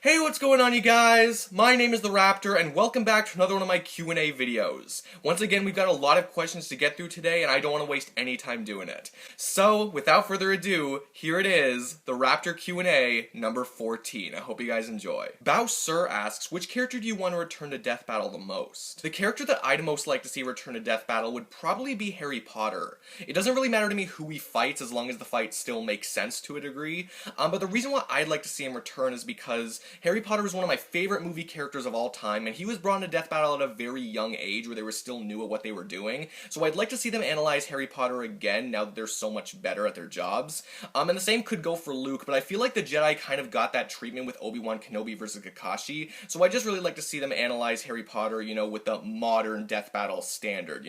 Hey, what's going on, you guys? My name is the Raptor, and welcome back to another one of my Q&A videos. Once again, we've got a lot of questions to get through today, and I don't want to waste any time doing it. So, without further ado, here it is, the Rappter Q&A number 14. I hope you guys enjoy. Bowser asks, which character do you want to return to Death Battle the most? The character that I'd most like to see return to Death Battle would probably be Harry Potter. It doesn't really matter to me who he fights, as long as the fight still makes sense to a degree. But the reason why I'd like to see him return is because Harry Potter was one of my favorite movie characters of all time, and he was brought into Death Battle at a very young age where they were still new at what they were doing, so I'd like to see them analyze Harry Potter again now that they're so much better at their jobs. And the same could go for Luke, but I feel like the Jedi kind of got that treatment with Obi-Wan Kenobi versus Kakashi, so I just really like to see them analyze Harry Potter, with the modern Death Battle standard,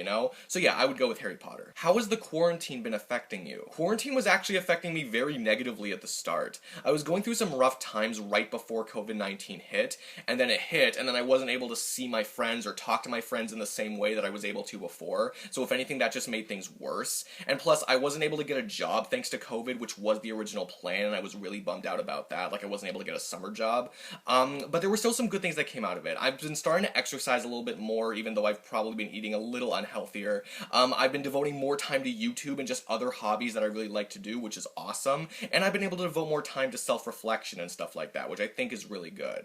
So yeah, I would go with Harry Potter. How has the quarantine been affecting you? Quarantine was actually affecting me very negatively at the start. I was going through some rough times right before COVID-19 hit, and then it hit, and then I wasn't able to see my friends or talk to my friends in the same way that I was able to before, so if anything, that just made things worse. And plus, I wasn't able to get a job thanks to COVID, which was the original plan, and I was really bummed out about that, like I wasn't able to get a summer job. But there were still some good things that came out of it. I've been starting to exercise a little bit more, even though I've probably been eating a little unhealthier. I've been devoting more time to YouTube and just other hobbies that I really like to do, which is awesome, and I've been able to devote more time to self-reflection and stuff like that, which I think is really good.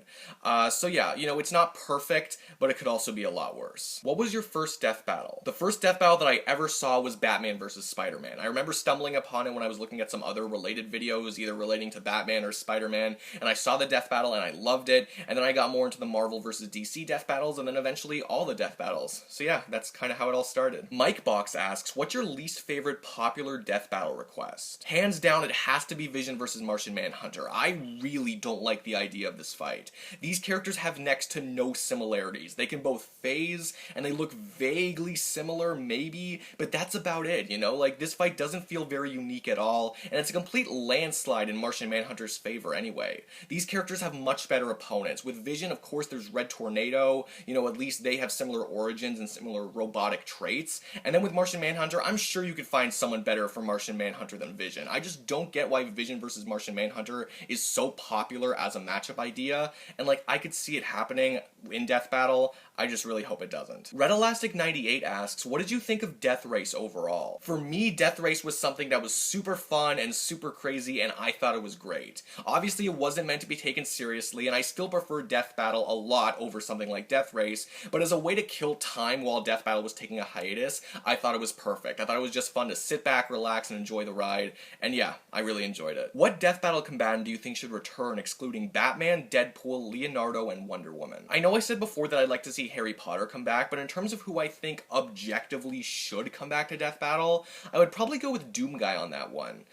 So yeah, it's not perfect, but it could also be a lot worse. What was your first death battle? The first death battle that I ever saw was Batman versus Spider-Man. I remember stumbling upon it when I was looking at some other related videos, either relating to Batman or Spider-Man, and I saw the death battle and I loved it, and then I got more into the Marvel versus DC death battles, and then eventually all the death battles. So yeah, that's kind of how it all started. Mike asks, what's your least favorite popular death battle request? Hands down, it has to be Vision versus Martian Manhunter. I really don't like the idea of this fight. These characters have next to no similarities. They can both phase, and they look vaguely similar, maybe, but that's about it, Like, this fight doesn't feel very unique at all, and it's a complete landslide in Martian Manhunter's favor anyway. These characters have much better opponents. With Vision, of course, there's Red Tornado, at least they have similar origins and similar robotic traits, and then with Martian Manhunter, I'm sure you could find someone better for Martian Manhunter than Vision. I just don't get why Vision versus Martian Manhunter is so popular as a matchup idea, and I could see it happening in Death Battle. I just really hope it doesn't. Red Elastic 98 asks, what did you think of Death Race overall? For me, Death Race was something that was super fun and super crazy, and I thought it was great. Obviously, it wasn't meant to be taken seriously, and I still prefer Death Battle a lot over something like Death Race, but as a way to kill time while Death Battle was taking a hiatus, I thought it was perfect. I thought it was just fun to sit back, relax, and enjoy the ride, and yeah, I really enjoyed it. What Death Battle combatant do you think should return, excluding Batman, Deadpool, Leonardo, and Wonder Woman? I know I said before that I'd like to see Harry Potter come back, but in terms of who I think objectively should come back to Death Battle, I would probably go with Doomguy on that one.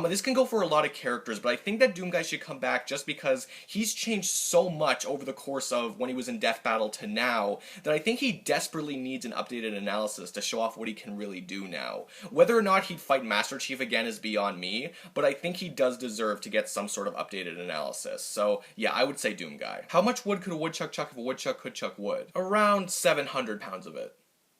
This can go for a lot of characters, but I think that Doomguy should come back just because he's changed so much over the course of when he was in Death Battle to now, that I think he desperately needs an updated analysis to show off what he can really do now. Whether or not he'd fight Master Chief again is beyond me, but I think he does deserve to get some sort of updated analysis. So yeah, I would say Doomguy. How much wood could a woodchuck chuck if a woodchuck could chuck wood? Around 700 pounds of it.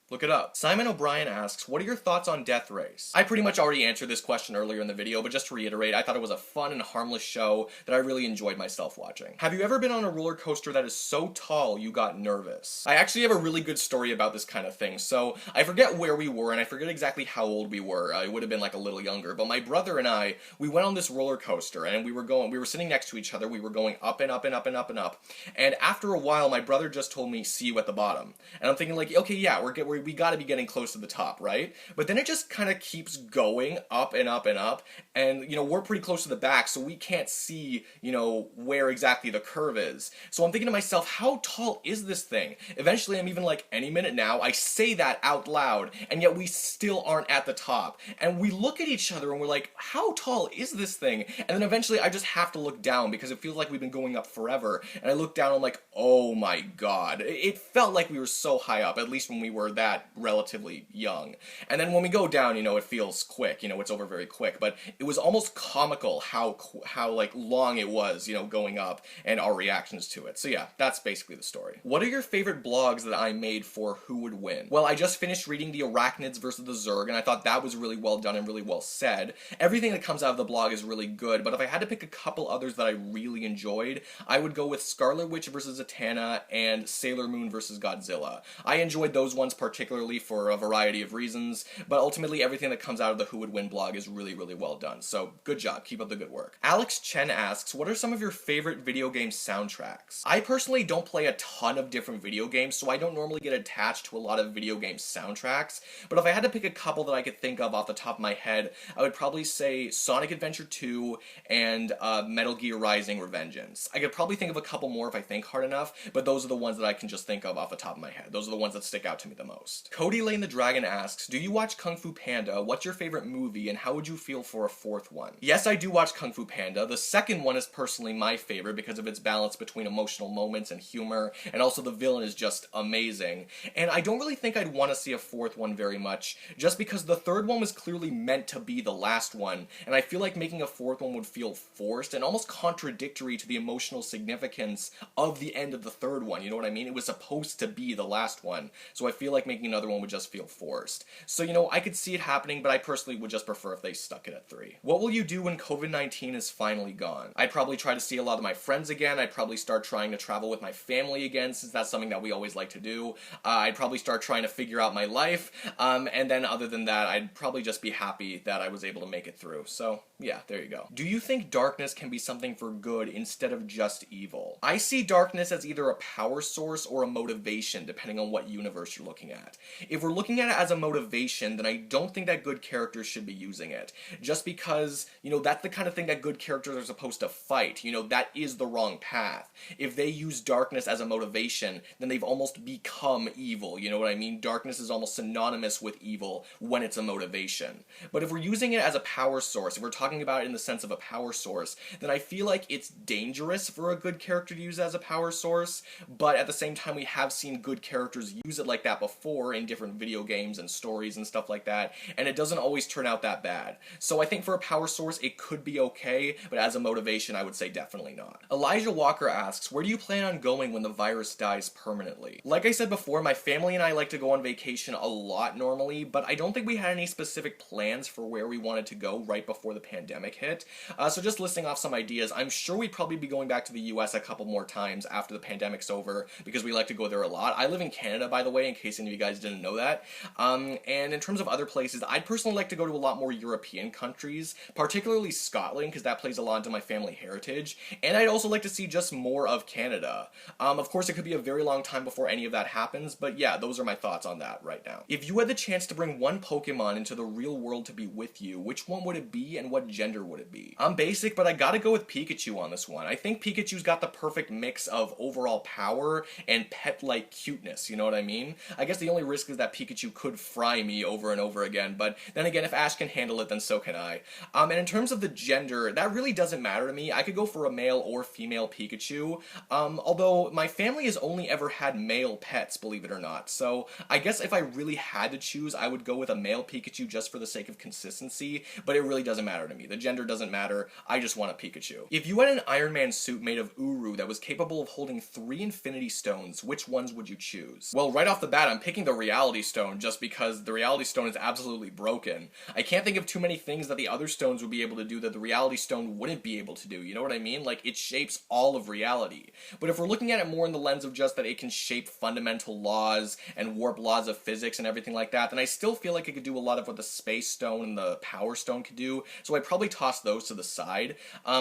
Look it up. Simon O'Brien asks, what are your thoughts on Death Race? I pretty much already answered this question earlier in the video, but just to reiterate, I thought it was a fun and harmless show that I really enjoyed myself watching. Have you ever been on a roller coaster that is so tall you got nervous? I actually have a really good story about this kind of thing. So I forget where we were, and I forget exactly how old we were. It would have been a little younger, but my brother and I, we went on this roller coaster, and we were sitting next to each other. We were going up and up and up and up and up. And after a while, my brother just told me, see you at the bottom. And I'm thinking okay, yeah, we gotta be getting close to the top, right? But then it just kind of keeps going up and up and up, and we're pretty close to the back, so we can't see where exactly the curve is. So I'm thinking to myself, how tall is this thing? Eventually I'm even any minute now, I say that out loud, and yet we still aren't at the top. And we look at each other and we're like, how tall is this thing? And then eventually I just have to look down because it feels like we've been going up forever. And I look down and I'm like, oh my god. It felt like we were so high up, at least when we were that that relatively young. And then when we go down, it feels quick, it's over very quick, but it was almost comical how like long it was, going up and our reactions to it. So yeah, that's basically the story. What are your favorite blogs that I made for Who Would Win? Well, I just finished reading the Arachnids versus the Zerg, and I thought that was really well done and really well said. Everything that comes out of the blog is really good, but if I had to pick a couple others that I really enjoyed, I would go with Scarlet Witch versus Zatanna and Sailor Moon versus Godzilla. I enjoyed those ones particularly for a variety of reasons, but ultimately everything that comes out of the Who Would Win blog is really, really well done. So good job, keep up the good work. Alex Chen asks, what are some of your favorite video game soundtracks? I personally don't play a ton of different video games, so I don't normally get attached to a lot of video game soundtracks, but if I had to pick a couple that I could think of off the top of my head, I would probably say Sonic Adventure 2 and Metal Gear Rising Revengeance. I could probably think of a couple more if I think hard enough, but those are the ones that I can just think of off the top of my head. Those are the ones that stick out to me the most. Cody Lane the Dragon asks, do you watch Kung Fu Panda? What's your favorite movie, and how would you feel for a fourth one? Yes, I do watch Kung Fu Panda. The second one is personally my favorite because of its balance between emotional moments and humor, and also the villain is just amazing. And I don't really think I'd want to see a fourth one very much, just because the third one was clearly meant to be the last one, and I feel like making a fourth one would feel forced and almost contradictory to the emotional significance of the end of the third one, you know what I mean? It was supposed to be the last one, so I feel like making another one would just feel forced. So, I could see it happening, but I personally would just prefer if they stuck it at 3. What will you do when COVID-19 is finally gone? I'd probably try to see a lot of my friends again. I'd probably start trying to travel with my family again, since that's something that we always like to do. I'd probably start trying to figure out my life, and then other than that, I'd probably just be happy that I was able to make it through. So, yeah, there you go. Do you think darkness can be something for good instead of just evil? I see darkness as either a power source or a motivation, depending on what universe you're looking at. If we're looking at it as a motivation, then I don't think that good characters should be using it. Just because, that's the kind of thing that good characters are supposed to fight. That is the wrong path. If they use darkness as a motivation, then they've almost become evil, you know what I mean? Darkness is almost synonymous with evil when it's a motivation. But if we're using it as a power source, if we're talking about it in the sense of a power source, then I feel like it's dangerous for a good character to use it as a power source, but at the same time we have seen good characters use it like that before in different video games and stories and stuff like that, and it doesn't always turn out that bad. So I think for a power source it could be okay, but as a motivation I would say definitely not. Elijah Walker asks, where do you plan on going when the virus dies permanently? Like I said before, my family and I like to go on vacation a lot normally, but I don't think we had any specific plans for where we wanted to go right before the pandemic hit. So just listing off some ideas, I'm sure we'd probably be going back to the US a couple more times after the pandemic's over, because we like to go there a lot. I live in Canada, by the way, in case any of you guys didn't know that. And in terms of other places, I'd personally like to go to a lot more European countries, particularly Scotland, because that plays a lot into my family heritage, and I'd also like to see just more of Canada. Of course, it could be a very long time before any of that happens, but yeah, those are my thoughts on that right now. If you had the chance to bring one Pokemon into the real world to be with you, which one would it be and what gender would it be? I'm basic, but I gotta go with Pikachu on this one. I think Pikachu's got the perfect mix of overall power and pet-like cuteness, you know what I mean? I guess the only risk is that Pikachu could fry me over and over again, but then again, if Ash can handle it, then so can I. And in terms of the gender, that really doesn't matter to me. I could go for a male or female Pikachu, although my family has only ever had male pets, believe it or not, so I guess if I really had to choose, I would go with a male Pikachu just for the sake of consistency, but it really doesn't matter to me. The gender doesn't matter, I just want a Pikachu. If you had an Iron Man suit made of Uru that was capable of holding 3 Infinity Stones, which ones would you choose? Well, right off the bat, I'm picking the Reality Stone just because the Reality Stone is absolutely broken. I can't think of too many things that the other stones would be able to do that the Reality Stone wouldn't be able to do, you know what I mean? Like, it shapes all of reality. But if we're looking at it more in the lens of just that it can shape fundamental laws and warp laws of physics and everything like that, then I still feel like it could do a lot of what the Space Stone and the Power Stone could do, so I'd probably toss those to the side.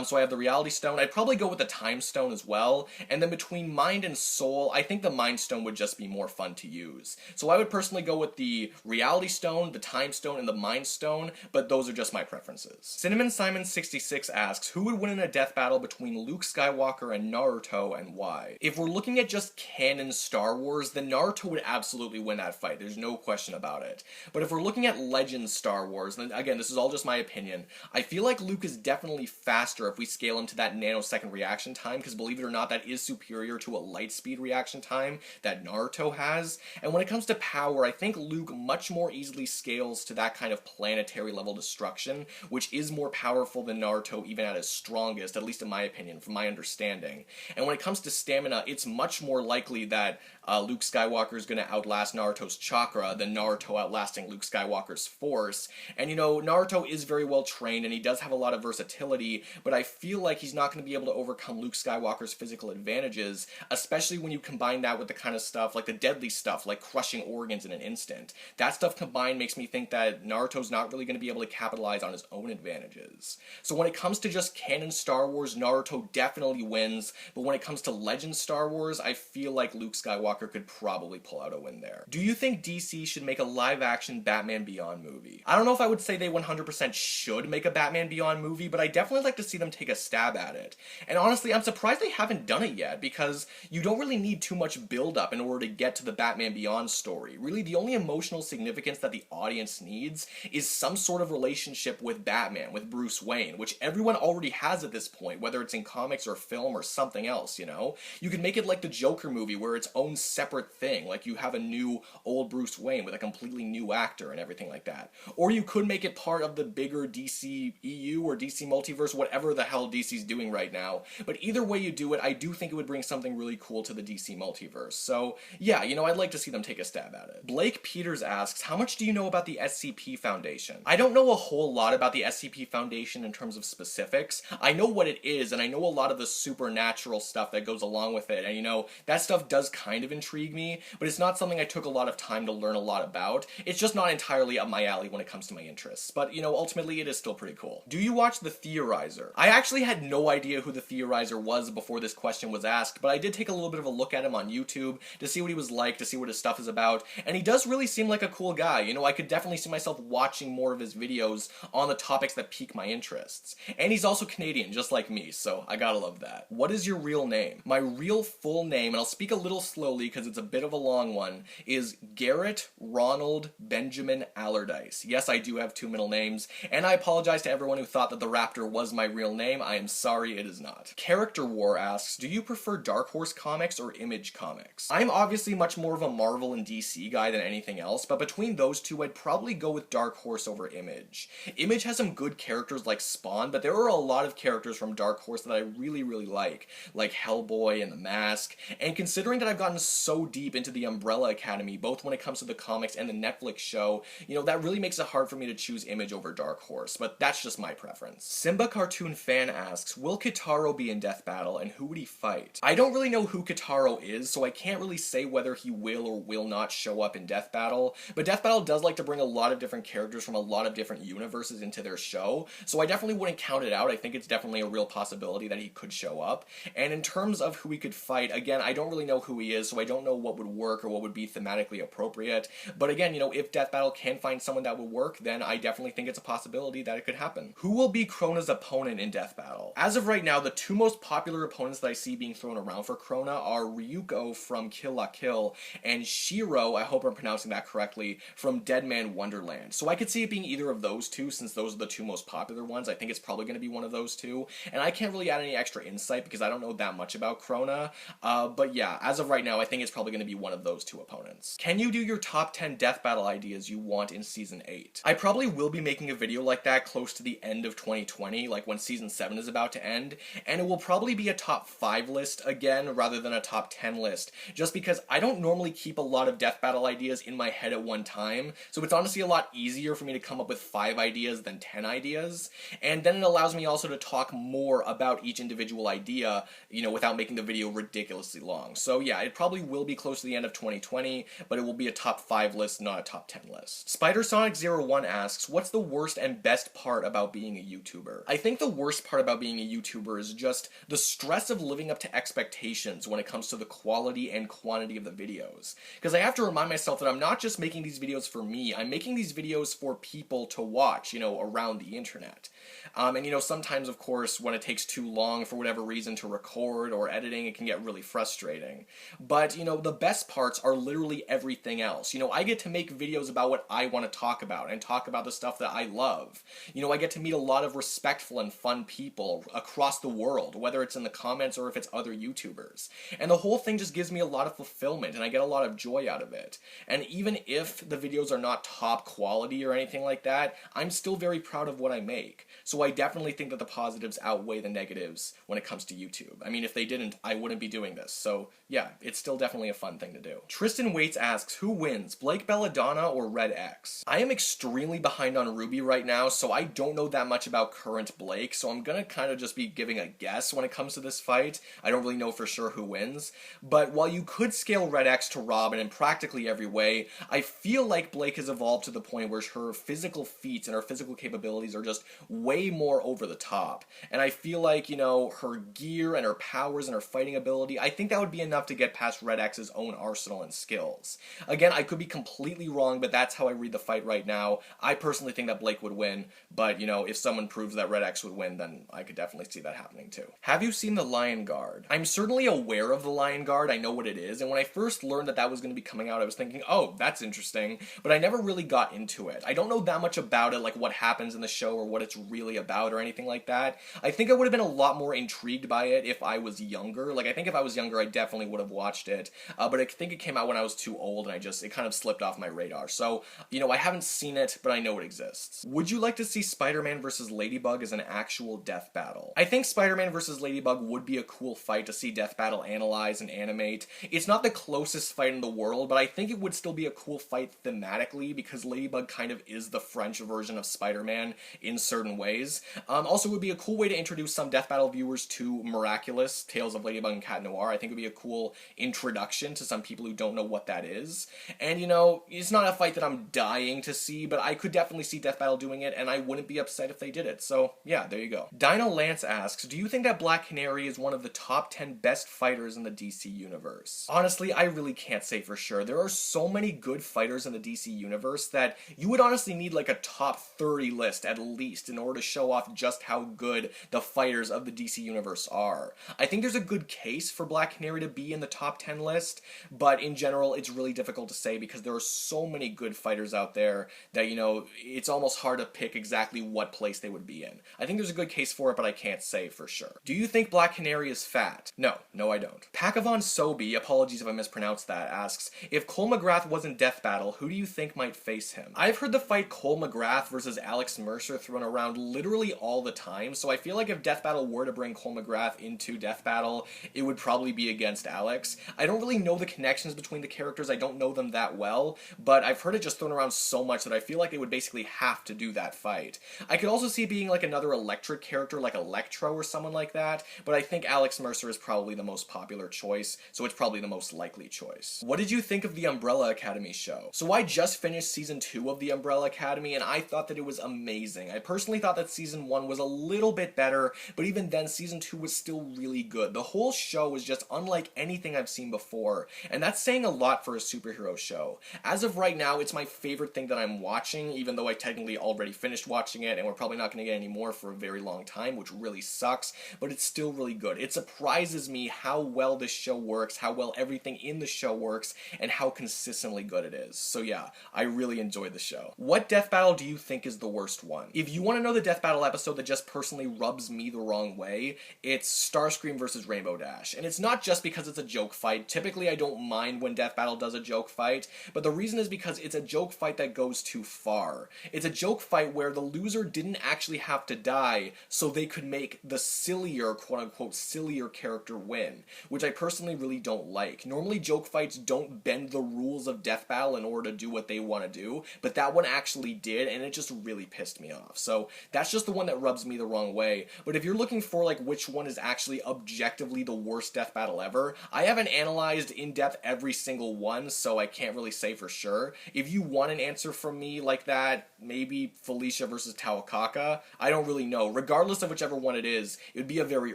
So I have the Reality Stone. I'd probably go with the Time Stone as well, and then between Mind and Soul, I think the Mind Stone would just be more fun to use. So I would personally go with the Reality Stone, the Time Stone, and the Mind Stone, but those are just my preferences. Cinnamon Simon 66 asks, who would win in a death battle between Luke Skywalker and Naruto, and why? If we're looking at just canon Star Wars, then Naruto would absolutely win that fight, there's no question about it. But if we're looking at Legends Star Wars, then again, this is all just my opinion, I feel like Luke is definitely faster if we scale him to that nanosecond reaction time, because believe it or not, that is superior to a light speed reaction time that Naruto has. And when it comes to power, I think Luke much more easily scales to that kind of planetary level destruction, which is more powerful than Naruto even at his strongest, at least in my opinion, from my understanding. And when it comes to stamina, it's much more likely that Luke Skywalker is going to outlast Naruto's chakra than Naruto outlasting Luke Skywalker's force. And Naruto is very well trained and he does have a lot of versatility, but I feel like he's not going to be able to overcome Luke Skywalker's physical advantages, especially when you combine that with the kind of stuff, like the deadly stuff, like crushing organs in an instant. That stuff combined makes me think that Naruto's not really going to be able to capitalize on his own advantages. So when it comes to just canon Star Wars, Naruto definitely wins, but when it comes to Legend Star Wars, I feel like Luke Skywalker could probably pull out a win there. Do you think DC should make a live-action Batman Beyond movie? I don't know if I would say they 100% should make a Batman Beyond movie, but I definitely like to see them take a stab at it. And honestly, I'm surprised they haven't done it yet, because you don't really need too much build-up in order to get to the Batman Beyond story. Really, the only emotional significance that the audience needs is some sort of relationship with Batman, with Bruce Wayne, which everyone already has at this point, whether it's in comics or film or something else, You can make it like the Joker movie, where its own separate thing, like you have a new old Bruce Wayne with a completely new actor and everything like that. Or you could make it part of the bigger DC EU or DC multiverse, whatever the hell DC's doing right now. But either way you do it, I do think it would bring something really cool to the DC multiverse. So yeah, I'd like to see them take a stab at it. Blake Peters asks, how much do you know about the SCP Foundation? I don't know a whole lot about the SCP Foundation in terms of specifics. I know what it is, and I know a lot of the supernatural stuff that goes along with it, and that stuff does kind of intrigue me, but it's not something I took a lot of time to learn a lot about. It's just not entirely up my alley when it comes to my interests, but ultimately it is still pretty cool. Do you watch The Theorizer? I actually had no idea who The Theorizer was before this question was asked, but I did take a little bit of a look at him on YouTube to see what he was like, to see what his stuff is about, and he does really seem like a cool guy. I could definitely see myself watching more of his videos on the topics that pique my interests. And he's also Canadian, just like me, so I gotta love that. What is your real name? My real full name, and I'll speak a little slowly because it's a bit of a long one, is Garrett Ronald Benjamin Allardyce. Yes, I do have two middle names, and I apologize to everyone who thought that the Rappter was my real name. I am sorry, it is not. Character War asks, do you prefer Dark Horse comics or Image comics? I'm obviously much more of a Marvel and DC guy than anything else, but between those two, I'd probably go with Dark Horse over Image. Image has some good characters like Spawn, but there are a lot of characters from Dark Horse that I really, really like Hellboy and The Mask, and considering that I've gotten so deep into the Umbrella Academy, both when it comes to the comics and the Netflix show, that really makes it hard for me to choose Image over Dark Horse, but that's just my preference. Simba Cartoon Fan asks, will Kitaro be in Death Battle, and who would he fight? I don't really know who Kitaro is, so I can't really say whether he will or will not show up in Death Battle, but Death Battle does like to bring a lot of different characters from a lot of different universes into their show, so I definitely wouldn't count it out. I think it's definitely a real possibility that he could show up, and in terms of who he could fight, again, I don't really know who he is, so I don't know what would work or what would be thematically appropriate, but again, if Death Battle can find someone that would work, then I definitely think it's a possibility that it could happen. Who will be Krona's opponent in Death Battle? As of right now, the two most popular opponents that I see being thrown around for Krona are Ryuko from Kill La Kill and Shiro, I hope I'm pronouncing that correctly, from Dead Man Wonderland. So I could see it being either of those two, since those are the two most popular ones. I think it's probably going to be one of those two, and I can't really add any extra insight because I don't know that much about Krona, but yeah, as of right now, I think it's probably going to be one of those two opponents. Can you do your top 10 Death Battle ideas you want in Season 8? I probably will be making a video like that close to the end of 2020, like when Season 7 is about to end, and it will probably be a top 5 list again, rather than a top 10 list, just because I don't normally keep a lot of Death Battle ideas in my head at one time, so it's honestly a lot easier for me to come up with 5 ideas than 10 ideas, and then it allows me also to talk more about each individual idea, without making the video ridiculously long. So yeah, it probably will be close to the end of 2020, but it will be a top 5 list, not a top 10 list. SpiderSonic01 asks, what's the worst and best part about being a YouTuber? I think the worst part about being a YouTuber is just the stress of living up to expectations when it comes to the quality and quantity of the videos. Because I have to remind myself that I'm not just making these videos for me, I'm making these videos for people to watch, around the internet. And sometimes, of course, when it takes too long for whatever reason to record or editing, it can get really frustrating. But, the best parts are literally everything else. I get to make videos about what I want to talk about and talk about the stuff that I love. You know, I get to meet a lot of respectful and fun people across the world, whether it's in the comments or if it's other YouTubers. And the whole thing just gives me a lot of fulfillment, and I get a lot of joy out of it. And even if the videos are not top quality or anything like that, I'm still very proud of what I make. So I definitely think that the positives outweigh the negatives when it comes to YouTube. I mean, if they didn't, I wouldn't be doing this. So yeah, it's still definitely a fun thing to do. Tristan Waits asks, who wins, Blake Belladonna or Red X? I am extremely behind on Ruby right now, so I don't know that much about current Blake, so I'm gonna kind of just be giving a guess when it comes to this fight. I don't really know for sure who wins, but while you could scale Red X to Robin in practically every way, I feel like Blake has evolved to the point where her physical feats and her physical capabilities are just way more over the top. And I feel like, you know, her gear and her powers and her fighting ability, I think that would be enough to get past Red X's own arsenal and skills. Again, I could be completely wrong, but that's how I read the fight right now. I personally think that Blake would win, but, you know, if someone proves that Red X would win, then I could definitely see that happening too. Have you seen the Lion Guard? I'm certainly aware of the Lion Guard, I know what it is, and when I first learned that that was going to be coming out, I was thinking, oh, that's interesting, but I never really got into it. I don't know that much about it, like what happens in the show or what it's really about or anything like that. I think I would have been a lot more intrigued by it if I was younger. Like, I think if I was younger, I definitely would have watched it, but I think it came out when I was too old, and it kind of slipped off my radar. So, you know, I haven't seen it, but I know it exists. Would you like to see Spider-Man versus Ladybug as an actual death battle? I think Spider-Man versus Ladybug would be a cool fight to see Death Battle analyze and animate. It's not the closest fight in the world, but I think it would still be a cool fight thematically because Ladybug kind of is the French version of Spider-Man in certain ways. Also, it would be a cool way to introduce some Death Battle viewers to Miraculous, Tales of Ladybug and Cat Noir. I think it would be a cool introduction to some people who don't know what that is. And, you know, it's not a fight that I'm dying to see, but I could definitely see Death Battle doing it, and I wouldn't be upset if they did it. So, yeah, there you go. Dino Lance asks, do you think that Black Canary is one of the top 10 best fighters in the DC universe? Honestly, I really can't say for sure. There are so many good fighters in the DC universe that you would honestly need like a top 30 list at least in order to show off just how good the fighters of the DC universe are. I think there's a good case for Black Canary to be in the top 10 list, but in general, it's really difficult to say because there are so many good fighters out there that, you know, it's almost hard to pick exactly what place they would be in. I think there's a good case for it, but I can't say for sure. Do you think Black Canary is fat? No, I don't. Pakavon Sobi, apologies if I mispronounced that, asks, if Cole McGrath wasn't Death Battle, who do you think might face him? I've heard the fight Cole McGrath versus Alex Mercer thrown around literally all the time, so I feel like if Death Battle were to bring Cole McGrath into Death Battle, it would probably be against Alex. I don't really know the connections between the characters, I don't know them that well, but I've heard it just thrown around so much that I feel like they would basically have to do that fight. I could also see it being like another electric character like Electro or someone like that, but I think Alex Mercer is probably the most popular choice, so it's probably the most likely choice. What did you think of the Umbrella Academy show? So I just finished season 2 of the Umbrella Academy and I thought that it was amazing. I personally thought that season 1 was a little bit better, but even then season 2 was still really good. The whole show was just unlike anything I've seen before, and that's saying a lot for a superhero show. As of right now, it's my favorite thing that I'm watching, even though I technically already finished watching it, and we're probably not going to get any more for a very long time, which really sucks, but it's still really good. It surprises me how well this show works, how well everything in the show works, and how consistently good it is. So yeah, I really enjoyed the show. What Death Battle do you think is the worst one? If you want to know the Death Battle episode that just personally rubs me the wrong way, it's Starscream versus Rainbow Dash. And it's not just because it's a joke fight. Typically I don't mind when Death Battle does a joke fight, but the reason is because it's a joke fight that goes too far. It's a joke fight where the loser didn't actually have to die, so they could make the sillier, quote-unquote, sillier character win, which I personally really don't like. Normally joke fights don't bend the rules of Death Battle in order to do what they want to do, but that one actually did, and it just really pissed me off. So that's just the one that rubs me the wrong way. But if you're looking for like which one is actually objectively the worst Death Battle ever, I haven't analyzed in depth every single one, so I can't really say for sure. If you want an answer from me like that, maybe Felicia versus Tawakaka, I don't really know. Regardless of whichever one it is, it would be a very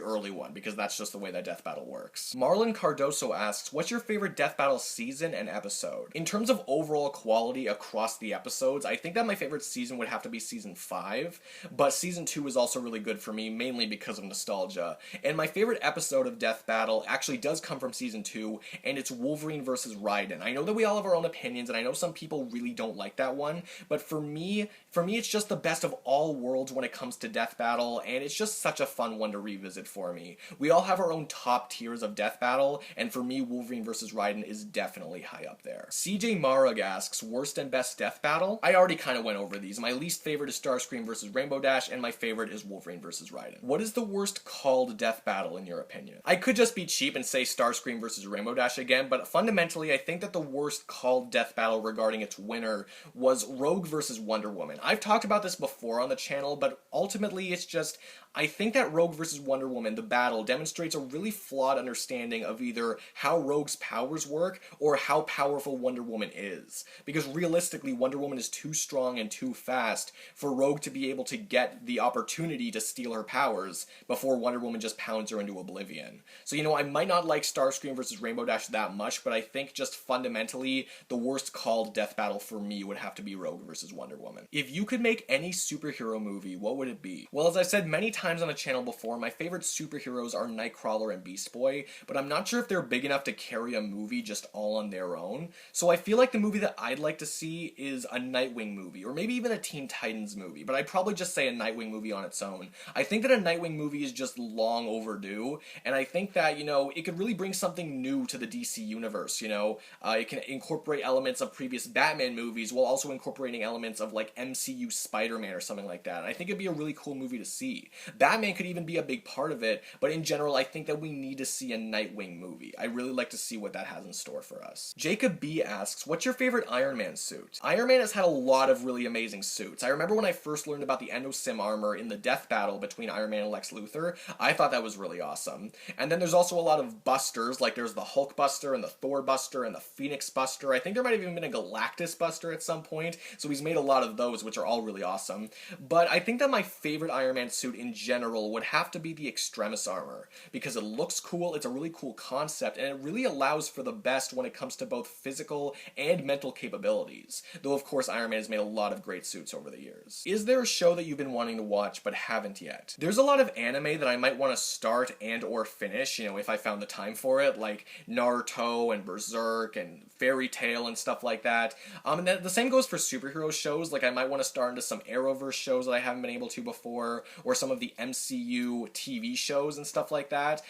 early one, because that's just the way that Death Battle works. Marlon Cardoso asks, what's your favorite Death Battle season and episode? In terms of overall quality across the episodes, I think that my favorite season would have to be season 5, but season 2 is also really good for me, mainly because of nostalgia. And my favorite episode of Death Battle actually does come from season 2, and it's Wolverine versus Raiden. I know that we all have our own opinions, and I know some people really don't like that one, but for me it's just the best best of all worlds when it comes to Death Battle, and it's just such a fun one to revisit for me. We all have our own top tiers of Death Battle, and for me, Wolverine vs. Raiden is definitely high up there. CJ Marag asks, worst and best Death Battle? I already kind of went over these. My least favorite is Starscream vs. Rainbow Dash, and my favorite is Wolverine vs. Raiden. What is the worst called Death Battle in your opinion? I could just be cheap and say Starscream vs. Rainbow Dash again, but fundamentally, I think that the worst called Death Battle regarding its winner was Rogue vs. Wonder Woman. I've talked about this before on the channel, but ultimately it's just, I think that Rogue vs. Wonder Woman, the battle, demonstrates a really flawed understanding of either how Rogue's powers work or how powerful Wonder Woman is. Because realistically, Wonder Woman is too strong and too fast for Rogue to be able to get the opportunity to steal her powers before Wonder Woman just pounds her into oblivion. So, you know, I might not like Starscream vs. Rainbow Dash that much, but I think just fundamentally, the worst called Death Battle for me would have to be Rogue vs. Wonder Woman. If you could make any superhero movie, what would it be? Well, as I've said many times on the channel before, my favorite superheroes are Nightcrawler and Beast Boy, but I'm not sure if they're big enough to carry a movie just all on their own. So I feel like the movie that I'd like to see is a Nightwing movie, or maybe even a Teen Titans movie, but I'd probably just say a Nightwing movie on its own. I think that a Nightwing movie is just long overdue, and I think that, you know, it could really bring something new to the DC universe, you know? It can incorporate elements of previous Batman movies while also incorporating elements of, like, MCU Spider-Man or something like that. And I think it'd be a really cool movie to see. Batman could even be a big part of it, but in general, I think that we need to see a Nightwing movie. I really like to see what that has in store for us. Jacob B asks, what's your favorite Iron Man suit? Iron Man has had a lot of really amazing suits. I remember when I first learned about the Endosim armor in the Death Battle between Iron Man and Lex Luthor, I thought that was really awesome. And then there's also a lot of busters, like there's the Hulk Buster and the Thor Buster and the Phoenix Buster. I think there might have even been a Galactus Buster at some point, so he's made a lot of those, which are all really awesome. But I think that my favorite Iron Man suit in general would have to be the Extremis armor, because it looks cool, it's a really cool concept, and it really allows for the best when it comes to both physical and mental capabilities. Though of course Iron Man has made a lot of great suits over the years. Is there a show that you've been wanting to watch but haven't yet? There's a lot of anime that I might want to start and or finish, you know, if I found the time for it, like Naruto and Berserk and Fairy Tail and stuff like that. And then the same goes for superhero shows, like I might want to start into some Arrowverse shows that I haven't been able to before, or some of the MCU TV shows and stuff like that.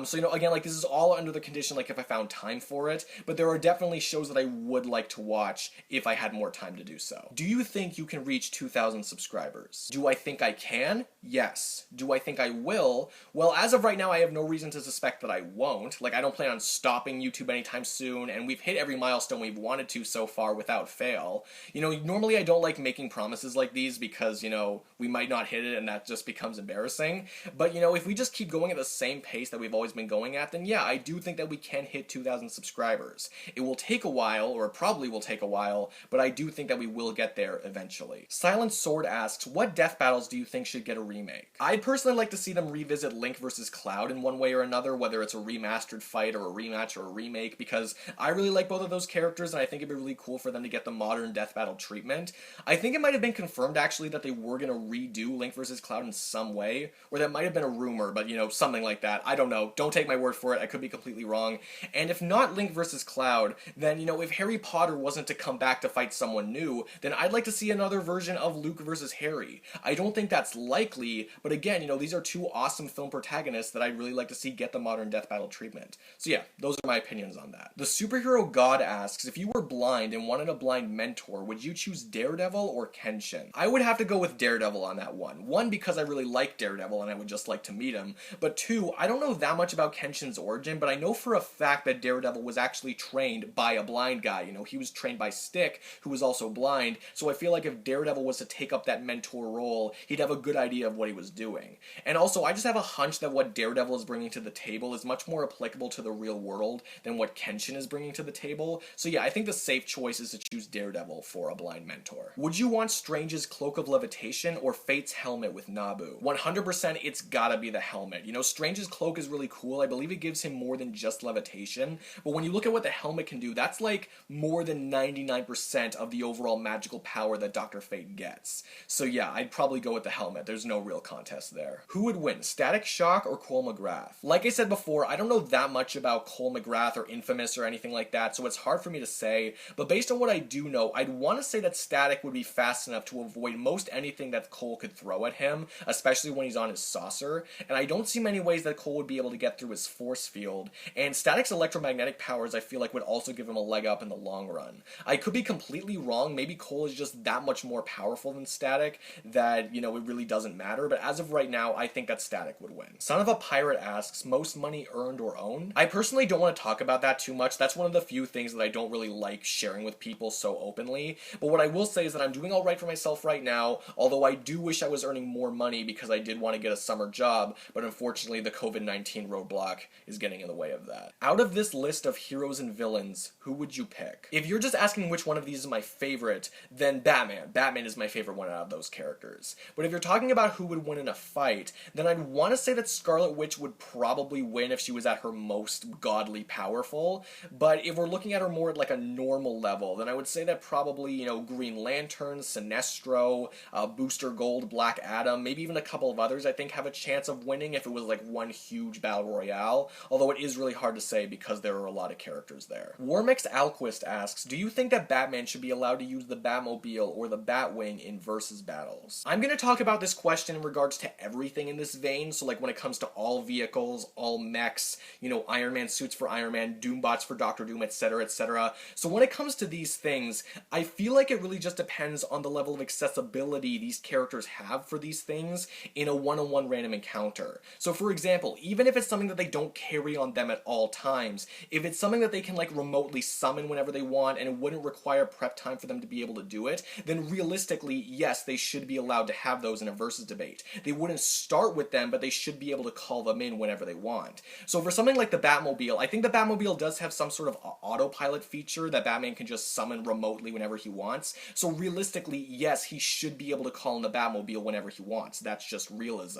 So, you know, again, like this is all under the condition, like if I found time for it, but there are definitely shows that I would like to watch if I had more time to do so. Do you think you can reach 2,000 subscribers? Do I think I can? Yes. Do I think I will? Well, as of right now, I have no reason to suspect that I won't. Like, I don't plan on stopping YouTube anytime soon, and we've hit every milestone we've wanted to so far without fail. You know, normally I don't like making promises like these because, you know, we might not hit it and that just becomes embarrassing. But, you know, if we just keep going at the same pace that we've always been going at, then yeah, I do think that we can hit 2,000 subscribers. It will take a while, or it probably will take a while, but I do think that we will get there eventually. Silent Sword asks, what Death Battles do you think should get a remake? I'd personally like to see them revisit Link vs. Cloud in one way or another, whether it's a remastered fight or a rematch or a remake, because I really like both of those characters and I think it'd be really cool for them to get the modern Death Battle treatment. I think it might have been confirmed actually that they were going to redo Link vs. Cloud in some way, or that might have been a rumor, but you know, something like that. I don't know. Don't take my word for it. I could be completely wrong. And if not Link vs. Cloud, then, you know, if Harry Potter wasn't to come back to fight someone new, then I'd like to see another version of Luke vs. Harry. I don't think that's likely, but again, you know, these are two awesome film protagonists that I'd really like to see get the modern Death Battle treatment. So yeah, those are my opinions on that. The Superhero God asks, if you were blind and wanted a blind mentor, would you choose Daredevil or Kenshin? I would have to go with Daredevil on that one. One, because I really like Daredevil and I would just like to meet him, but two, I don't know that much about Kenshin's origin, but I know for a fact that Daredevil was actually trained by a blind guy. You know, he was trained by Stick, who was also blind, so I feel like if Daredevil was to take up that mentor role, he'd have a good idea of what he was doing. And also, I just have a hunch that what Daredevil is bringing to the table is much more applicable to the real world than what Kenshin is bringing to the table. So yeah, I think the safe choice is to choose Daredevil for a blind mentor. Would you want Strange's Cloak of Levitation or Fate's helmet with Nabu? 100% it's gotta be the helmet. You know, Strange's cloak is really cool. I believe it gives him more than just levitation, but when you look at what the helmet can do, that's like more than 99% of the overall magical power that Dr. Fate gets. So yeah, I'd probably go with the helmet. There's no real contest there. Who would win, Static Shock or Cole McGrath? Like I said before, I don't know that much about Cole McGrath or Infamous or anything like that, so it's hard for me to say, but based on what I do know, I'd want to say that Static would be fast enough to avoid most anything that Cole could throw at him, especially when he's on his saucer, and I don't see many ways that Cole would be able to get through his force field, and Static's electromagnetic powers I feel like would also give him a leg up in the long run. I could be completely wrong, maybe Cole is just that much more powerful than Static that, you know, it really doesn't matter, but as of right now, I think that Static would win. Son of a Pirate asks, most money earned or owned? I personally don't want to talk about that too much. That's one of the few things that I don't really like sharing with people so openly, but what I will say is that I'm doing alright for myself right now, although I do wish I was earning more money because I did want to get a summer job, but unfortunately the COVID-19 roadblock is getting in the way of that. Out of this list of heroes and villains, who would you pick? If you're just asking which one of these is my favorite, then Batman. Batman is my favorite one out of those characters. But if you're talking about who would win in a fight, then I'd want to say that Scarlet Witch would probably win if she was at her most godly powerful, but if we're looking at her more at like a normal level, then I would say that probably, you know, Green Lantern, Sinestro, Booster Gold, Black Adam, maybe even a couple of others I think have a chance of winning if it was like one huge battle royale, although it is really hard to say because there are a lot of characters there. Warmix Alquist asks, do you think that Batman should be allowed to use the Batmobile or the Batwing in versus battles? I'm going to talk about this question in regards to everything in this vein, so like when it comes to all vehicles, all mechs, you know, Iron Man suits for Iron Man, Doombots for Doctor Doom, etc, etc. So when it comes to these things, I feel like it really just depends on the level of accessibility these characters have for these things in a one-on-one random encounter. So for example, even if it's something that they don't carry on them at all times, if it's something that they can like remotely summon whenever they want and it wouldn't require prep time for them to be able to do it, then realistically, yes, they should be allowed to have those in a versus debate. They wouldn't start with them, but they should be able to call them in whenever they want. So for something like the Batmobile, I think the Batmobile does have some sort of autopilot feature that Batman can just summon remotely whenever he wants. So realistically, yes, he should be able to call in the Batmobile whenever he wants. That's just realism.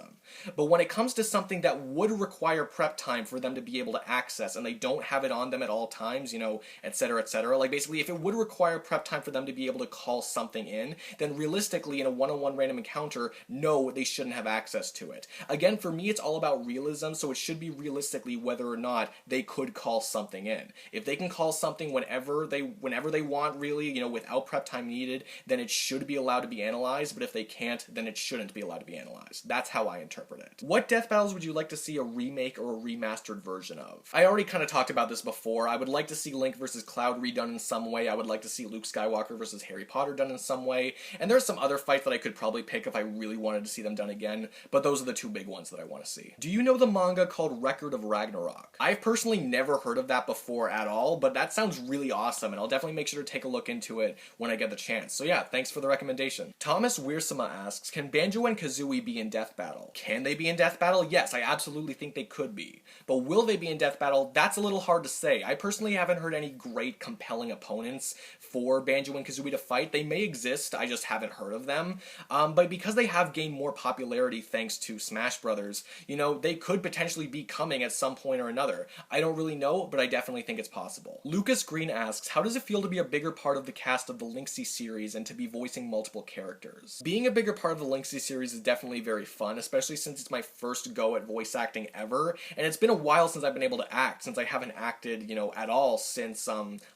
But when it comes to something that would require prep time for them to be able to access and they don't have it on them at all times, you know, etc, like basically if it would require prep time for them to be able to call something in, then realistically in a one-on-one random encounter, no, they shouldn't have access to it. Again, for me, it's all about realism, so it should be realistically whether or not they could call something in. If they can call something whenever they want, really, you know, without prep time needed, then it should be allowed to be analyzed, but if they can't, then it shouldn't be allowed to be analyzed. That's how I interpret it. What death battles would you like to see a remake or a remastered version of? I already kind of talked about this before. I would like to see Link versus Cloud redone in some way. I would like to see Luke Skywalker versus Harry Potter done in some way, and there's some other fights that I could probably pick if I really wanted to see them done again, but those are the two big ones that I want to see. Do you know the manga called Record of Ragnarok? I've personally never heard of that before at all, but that sounds really awesome, and I'll definitely make sure to take a look into it when I get the chance. So yeah, thanks for the recommendation. Thomas Wiersema asks, can Banjo and Kazooie be in Death Battle? Can they be in Death Battle? Yes, I absolutely think they could be. But will they be in Death Battle? That's a little hard to say. I personally haven't heard any great compelling opponents for Banjo and Kazooie to fight. They may exist, I just haven't heard of them. But because they have gained more popularity thanks to Smash Brothers, you know, they could potentially be coming at some point or another. I don't really know, but I definitely think it's possible. Lucas Green asks, how does it feel to be a bigger part of the cast of the Linksy series and to be voicing multiple characters? Being a bigger part of the Linksy series is definitely very fun, especially since it's my first go at voice acting ever, and it's been a while since I've been able to act, since I haven't acted, you know, at all since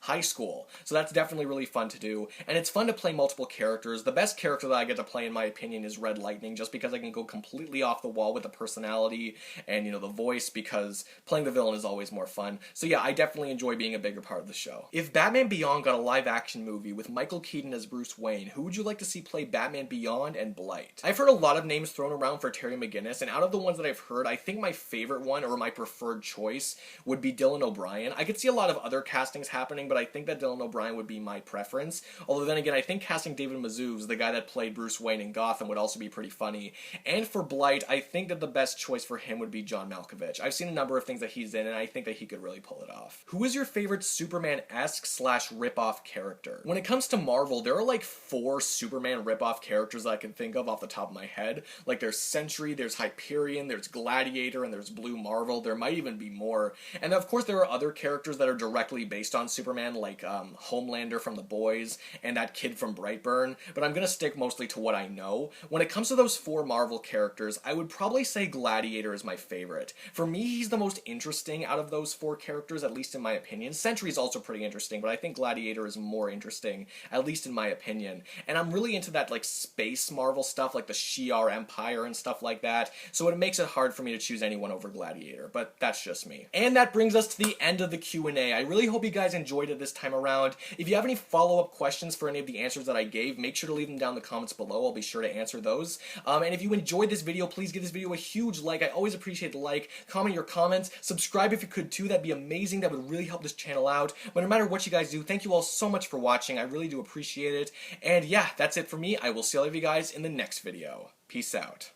high school. So that's definitely really fun to do, and it's fun to play multiple characters. The best character that I get to play, in my opinion, is Red Lightning, just because I can go completely off the wall with the personality and, you know, the voice, because playing the villain is always more fun. So yeah, I definitely enjoy being a bigger part of the show. If Batman Beyond got a live-action movie with Michael Keaton as Bruce Wayne, who would you like to see play Batman Beyond and Blight? I've heard a lot of names thrown around for Terry McGinnis, and out of the ones that I've heard, I think my favorite one, or my preferred choice, would be Dylan O'Brien. I could see a lot of other castings happening, but I think that Dylan O'Brien would be my preference. Although then again, I think casting David Mazouz, the guy that played Bruce Wayne in Gotham, would also be pretty funny. And for Blight, I think that the best choice for him would be John Malkovich. I've seen a number of things that he's in, and I think that he could really pull it off. Who is your favorite Superman-esque / rip-off character? When it comes to Marvel, there are like 4 Superman rip-off characters that I can think of off the top of my head. Like there's Sentry, there's Hyperion, there's Gladiator, and there's Blue Marvel. There might even be more. And of course there are other characters that are directly based on Superman, like Homelander from The Boys and that kid from Brightburn, but I'm gonna stick mostly to what I know. When it comes to those 4 Marvel characters, I would probably say Gladiator is my favorite. For me, he's the most interesting out of those 4 characters, at least in my opinion. Sentry is also pretty interesting, but I think Gladiator is more interesting, at least in my opinion. And I'm really into that like space Marvel stuff, like the Shi'ar Empire and stuff like that, so it makes it hard for me to choose anyone over Gladiator, but that's just me. And that brings us to the end of the Q&A. I really hope you guys enjoyed it this time around. If you have any follow-up questions for any of the answers that I gave, make sure to leave them down in the comments below. I'll be sure to answer those. And if you enjoyed this video, please give this video a huge like. I always appreciate the like. Comment your comments. Subscribe if you could too. That'd be amazing. That would really help this channel out. But no matter what you guys do, thank you all so much for watching. I really do appreciate it. And yeah, that's it for me. I will see all of you guys in the next video. Peace out.